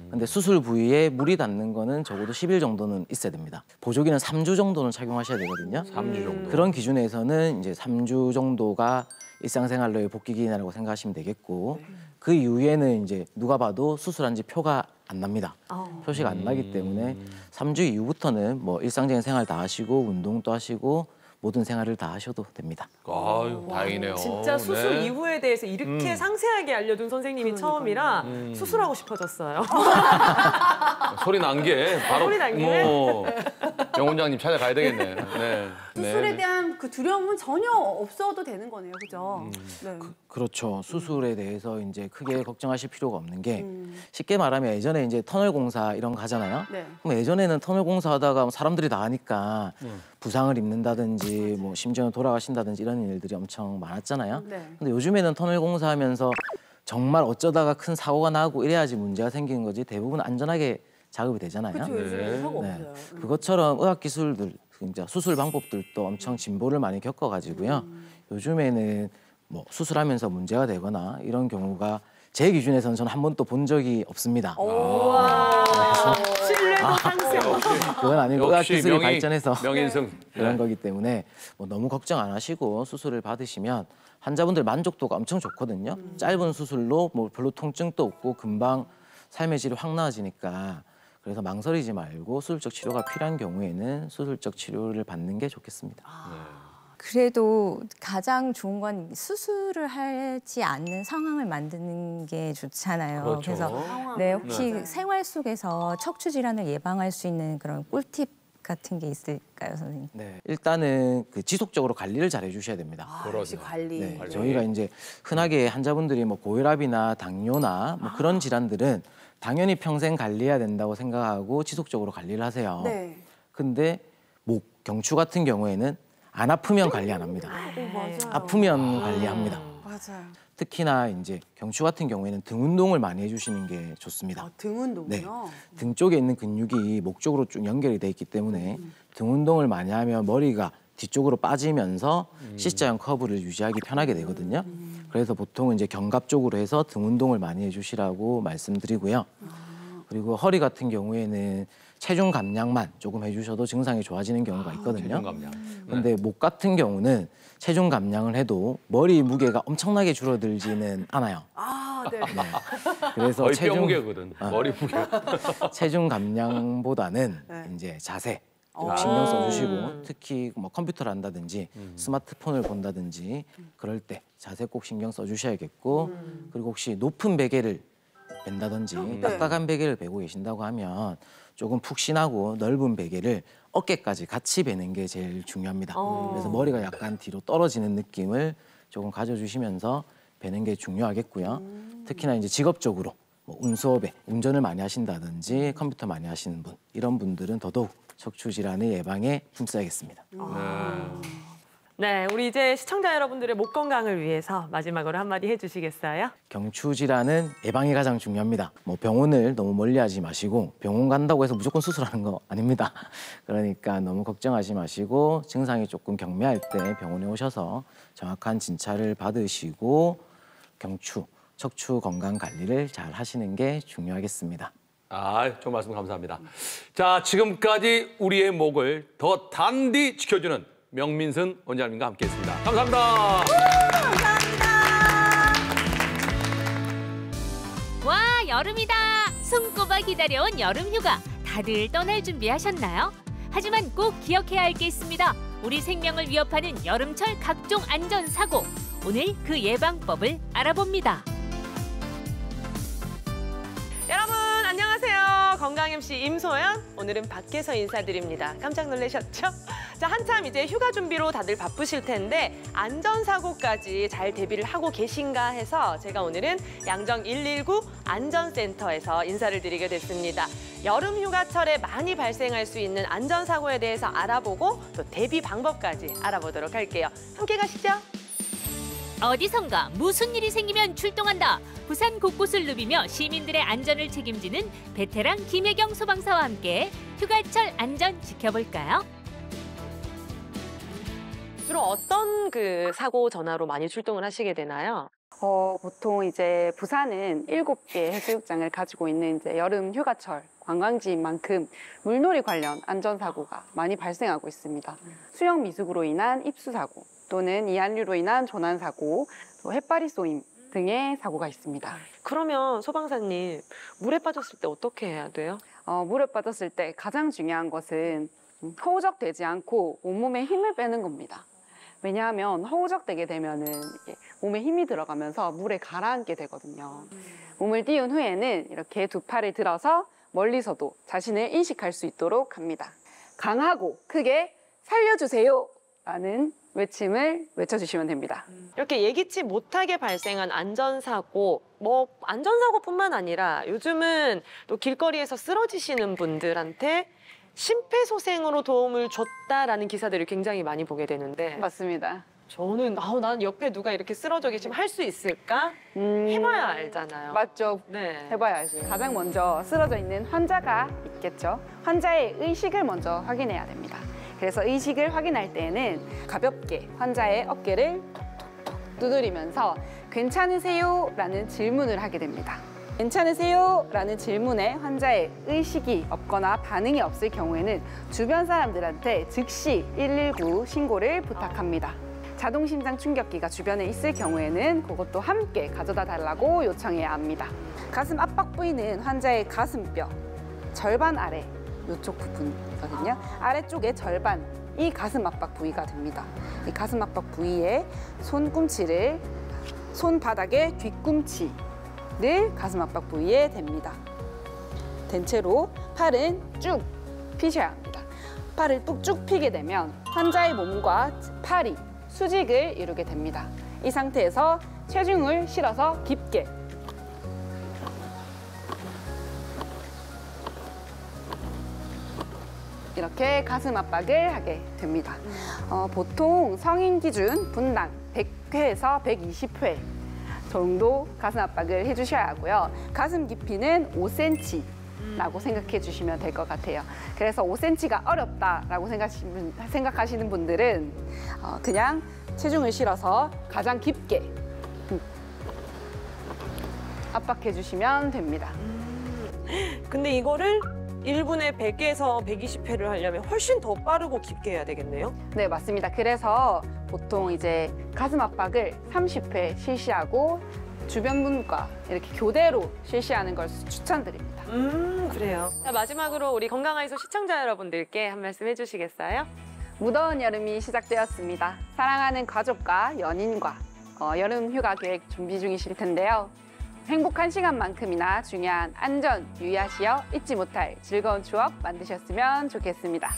근데 수술 부위에 물이 닿는 거는 적어도 10일 정도는 있어야 됩니다. 보조기는 3주 정도는 착용하셔야 되거든요. 3주 정도. 그런 기준에서는 이제 3주 정도가 일상생활로의 복귀 기간이라고 생각하시면 되겠고 그 이후에는 이제 누가 봐도 수술한 지 표가 안 납니다. 표시가 안 나기 때문에 3주 이후부터는 뭐 일상적인 생활 다 하시고 운동도 하시고 모든 생활을 다 하셔도 됩니다. 아유, 다행이네요. 진짜 수술 네. 이후에 대해서 이렇게 상세하게 알려준 선생님이 처음이라 수술하고 싶어졌어요. 소리 난 게 바로 소리 난 김에? 병원장님 찾아가야 되겠네. 네. 수술에 대한 그 두려움은 전혀 없어도 되는 거네요, 그죠? 네. 그렇죠. 수술에 대해서 이제 크게 걱정하실 필요가 없는 게 쉽게 말하면 예전에 이제 터널 공사 이런 거 하잖아요. 네. 그럼 예전에는 터널 공사하다가 사람들이 다 하니까 부상을 입는다든지 뭐 심지어는 돌아가신다든지 이런 일들이 엄청 많았잖아요. 네. 근데 요즘에는 터널 공사하면서 정말 어쩌다가 큰 사고가 나고 이래야지 문제가 생기는 거지 대부분 안전하게 작업이 되잖아요. 그렇죠, 요즘에 사고 네. 없어요. 그것처럼 의학 기술들, 진짜 수술 방법들도 엄청 진보를 많이 겪어가지고요. 요즘에는 뭐 수술하면서 문제가 되거나 이런 경우가 제 기준에서는 저는 한 번도 본 적이 없습니다. 신뢰도 상승. 그건 아니고 의학 역시 기술이 발전해서 명인승. 그런 거기 때문에 뭐 너무 걱정 안 하시고 수술을 받으시면 환자분들 만족도가 엄청 좋거든요. 짧은 수술로 뭐 별로 통증도 없고 금방 삶의 질이 확 나아지니까 그래서 망설이지 말고 수술적 치료가 필요한 경우에는 수술적 치료를 받는 게 좋겠습니다. 그래도 가장 좋은 건 수술을 하지 않는 상황을 만드는 게 좋잖아요. 그렇죠. 그래서 네, 혹시 생활 속에서 척추 질환을 예방할 수 있는 그런 꿀팁 같은 게 있을까요, 선생님? 네, 일단은 그 지속적으로 관리를 잘 해주셔야 됩니다. 역시 관리. 네, 저희가 이제 흔하게 환자분들이 뭐 고혈압이나 당뇨나 뭐 그런 질환들은 당연히 평생 관리해야 된다고 생각하고 지속적으로 관리를 하세요. 네. 근데 목, 경추 같은 경우에는 안 아프면 관리 안 합니다. 맞아요. 아프면 관리합니다. 맞아요. 특히나 이제 경추 같은 경우에는 등 운동을 많이 해주시는 게 좋습니다. 등 운동이요? 네. 등 쪽에 있는 근육이 목 쪽으로 쭉 연결이 돼 있기 때문에 등 운동을 많이 하면 머리가 뒤쪽으로 빠지면서 C자형 커브를 유지하기 편하게 되거든요. 그래서 보통은 이제 견갑 쪽으로 해서 등 운동을 많이 해주시라고 말씀드리고요. 그리고 허리 같은 경우에는 체중 감량만 조금 해주셔도 증상이 좋아지는 경우가 있거든요. 체중 감량. 근데 목 같은 경우는 체중 감량을 해도 머리 무게가 엄청나게 줄어들지는 않아요. 네. 그래서 거의 뼈 무게거든. 머리 무게. 체중 감량보다는 이제 자세 좀 신경 써주시고 특히 뭐 컴퓨터를 한다든지 스마트폰을 본다든지 그럴 때 자세 꼭 신경 써주셔야겠고 그리고 혹시 높은 베개를 벤다든지 딱딱한 베개를 베고 계신다고 하면 조금 푹신하고 넓은 베개를 어깨까지 같이 베는 게 제일 중요합니다. 그래서 머리가 약간 뒤로 떨어지는 느낌을 조금 가져주시면서 베는 게 중요하겠고요. 특히나 이제 직업적으로 뭐 운수업에 운전을 많이 하신다든지 컴퓨터 많이 하시는 분 이런 분들은 더더욱 척추 질환의 예방에 힘써야겠습니다. 네, 우리 이제 시청자 여러분들의 목 건강을 위해서 마지막으로 한마디 해주시겠어요? 경추 질환은 예방이 가장 중요합니다. 뭐 병원을 너무 멀리하지 마시고 병원 간다고 해서 무조건 수술하는 거 아닙니다. 그러니까 너무 걱정하지 마시고 증상이 조금 경미할 때 병원에 오셔서 정확한 진찰을 받으시고 경추 척추 건강 관리를 잘 하시는 게 중요하겠습니다. 좋은 말씀 감사합니다. 자, 지금까지 우리의 목을 더 단디 지켜주는 명민선 원장님과 함께했습니다. 감사합니다. 감사합니다. 와, 여름이다. 손꼽아 기다려온 여름휴가. 다들 떠날 준비하셨나요? 하지만 꼭 기억해야 할 게 있습니다. 우리 생명을 위협하는 여름철 각종 안전사고. 오늘 그 예방법을 알아봅니다. 여러분 안녕하세요. 건강 MC 임소연. 오늘은 밖에서 인사드립니다. 깜짝 놀라셨죠? 자, 한참 이제 휴가 준비로 다들 바쁘실 텐데 안전사고까지 잘 대비를 하고 계신가 해서 제가 오늘은 양정 119 안전센터에서 인사를 드리게 됐습니다. 여름 휴가철에 많이 발생할 수 있는 안전사고에 대해서 알아보고 또 대비 방법까지 알아보도록 할게요. 함께 가시죠. 어디선가 무슨 일이 생기면 출동한다. 부산 곳곳을 누비며 시민들의 안전을 책임지는 베테랑 김혜경 소방사와 함께 휴가철 안전 지켜볼까요? 주로 어떤 그 사고 전화로 많이 출동을 하시게 되나요? 보통 이제 부산은 7개 해수욕장을 가지고 있는 이제 여름 휴가철 관광지인 만큼 물놀이 관련 안전사고가 많이 발생하고 있습니다. 수영 미숙으로 인한 입수사고 또는 이한류로 인한 조난사고, 또 햇바리 쏘임 등의 사고가 있습니다. 그러면 소방사님, 물에 빠졌을 때 어떻게 해야 돼요? 물에 빠졌을 때 가장 중요한 것은 허우적대지 않고 온몸에 힘을 빼는 겁니다. 왜냐하면 허우적대게 되면은 몸에 힘이 들어가면서 물에 가라앉게 되거든요. 몸을 띄운 후에는 이렇게 두 팔을 들어서 멀리서도 자신을 인식할 수 있도록 합니다. 강하고 크게 살려주세요 라는 외침을 외쳐주시면 됩니다. 이렇게 예기치 못하게 발생한 안전사고, 안전사고뿐만 아니라 요즘은 또 길거리에서 쓰러지시는 분들한테 심폐소생으로 도움을 줬다라는 기사들을 굉장히 많이 보게 되는데 맞습니다. 저는 난 옆에 누가 이렇게 쓰러져 계시면 할 수 있을까? 해봐야 알잖아요. 맞죠. 네. 해봐야 알죠. 가장 먼저 쓰러져 있는 환자가 있겠죠. 환자의 의식을 먼저 확인해야 됩니다. 그래서 의식을 확인할 때는 가볍게 환자의 어깨를 톡톡톡 두드리면서 괜찮으세요? 라는 질문을 하게 됩니다. 괜찮으세요? 라는 질문에 환자의 의식이 없거나 반응이 없을 경우에는 주변 사람들한테 즉시 119 신고를 부탁합니다. 자동심장 충격기가 주변에 있을 경우에는 그것도 함께 가져다 달라고 요청해야 합니다. 가슴 압박 부위는 환자의 가슴뼈 절반 아래 이쪽 부분이거든요. 아래쪽의 절반이 가슴 압박 부위가 됩니다. 이 가슴 압박 부위에 손꿈치를 손바닥의 뒤꿈치를 가슴 압박 부위에 댑니다. 댄 채로 팔은 쭉 피셔야 합니다. 팔을 뚝쭉 피게 되면 환자의 몸과 팔이 수직을 이루게 됩니다. 이 상태에서 체중을 실어서 깊게 이렇게 가슴 압박을 하게 됩니다. 보통 성인 기준 분당 100회에서 120회 정도 가슴 압박을 해주셔야 하고요. 가슴 깊이는 5cm라고 생각해 주시면 될 것 같아요. 그래서 5cm가 어렵다라고 생각하시는 분들은 그냥 체중을 실어서 가장 깊게 압박해 주시면 됩니다. 근데 이거를 1분에 100에서 120회를 하려면 훨씬 더 빠르고 깊게 해야 되겠네요? 네, 맞습니다. 그래서 보통 이제 가슴 압박을 30회 실시하고 주변 분과 이렇게 교대로 실시하는 걸 추천드립니다. 그래요. 자, 마지막으로 우리 건강하이소 시청자 여러분들께 한 말씀 해주시겠어요? 무더운 여름이 시작되었습니다. 사랑하는 가족과 연인과 여름 휴가 계획 준비 중이실 텐데요. 행복한 시간만큼이나 중요한 안전 유의하시어 잊지 못할 즐거운 추억 만드셨으면 좋겠습니다.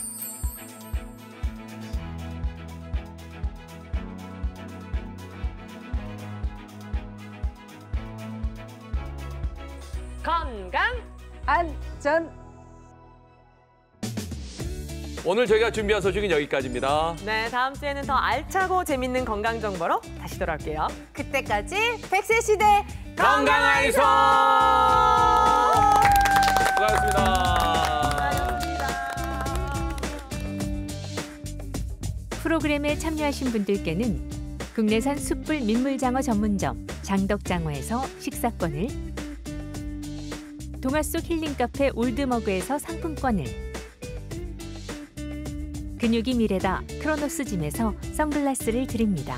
건강 안전. 오늘 저희가 준비한 소식은 여기까지입니다. 네, 다음 주에는 더 알차고 재밌는 건강 정보로 다시 돌아올게요. 그때까지 100세 시대 건강하이소! 수고하셨습니다. 프로그램에 참여하신 분들께는 국내산 숯불 민물장어 전문점 장덕장어에서 식사권을, 동화 속 힐링 카페 올드머그에서 상품권을, 근육이 미래다 크로노스짐에서 선글라스를 드립니다.